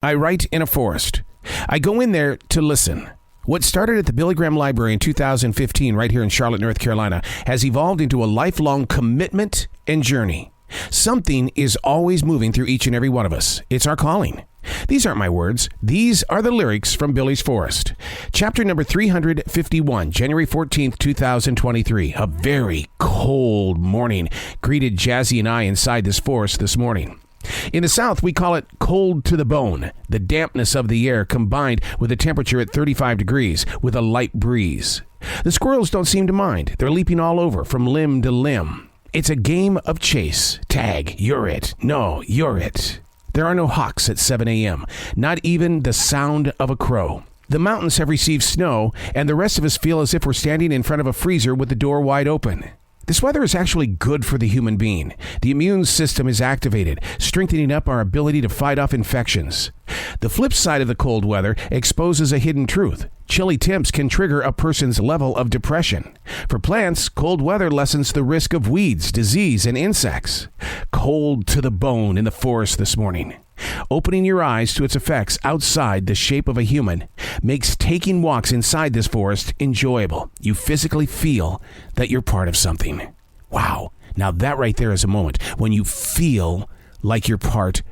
I write in a forest. I go in there to listen. What started at the Billy Graham Library in 2015 right here in Charlotte, North Carolina, has evolved into a lifelong commitment and journey. Something is always moving through each and every one of us. It's our calling. These aren't my words. These are the lyrics from Billy's Forest. Chapter number 351, January 14th, 2023. A very cold morning greeted Jazzy and I inside this forest this morning. In the South, we call it cold to the bone, the dampness of the air combined with a temperature at 35 degrees with a light breeze. The squirrels don't seem to mind. They're leaping all over from limb to limb. It's a game of chase. Tag, you're it. No, you're it. There are no hawks at 7 a.m., not even the sound of a crow. The mountains have received snow, and the rest of us feel as if we're standing in front of a freezer with the door wide open. This weather is actually good for the human being. The immune system is activated, strengthening up our ability to fight off infections. The flip side of the cold weather exposes a hidden truth. Chilly temps can trigger a person's level of depression. For plants, cold weather lessens the risk of weeds, disease, and insects. Cold to the bone in the forest this morning. Opening your eyes to its effects outside the shape of a human makes taking walks inside this forest enjoyable. You physically feel that you're part of something. Wow. Now that right there is a moment when you feel like you're part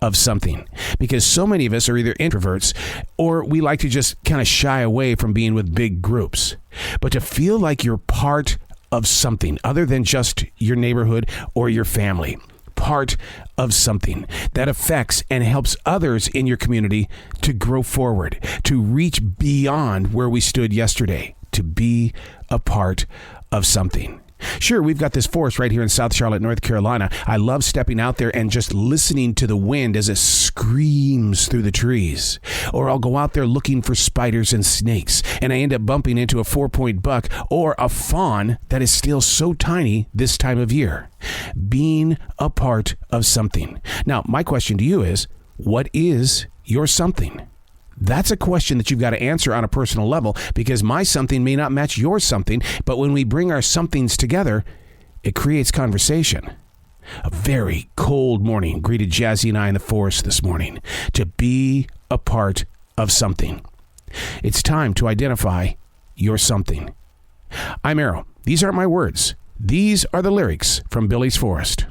of something. Because so many of us are either introverts or we like to just kind of shy away from being with big groups. But to feel like you're part of something other than just your neighborhood or your family. Part of something that affects and helps others in your community to grow forward, to reach beyond where we stood yesterday, to be a part of something. Sure, we've got this forest right here in South Charlotte, North Carolina. I love stepping out there and just listening to the wind as it screams through the trees. Or I'll go out there looking for spiders and snakes, and I end up bumping into a 4-point buck or a fawn that is still so tiny this time of year. Being a part of something. Now, my question to you is, what is your something? That's a question that you've got to answer on a personal level, because my something may not match your something, but when we bring our somethings together, it creates conversation. A very cold morning greeted Jazzy and I in the forest this morning to be a part of something. It's time to identify your something. I'm Arrow. These aren't my words. These are the lyrics from Billy's Forest.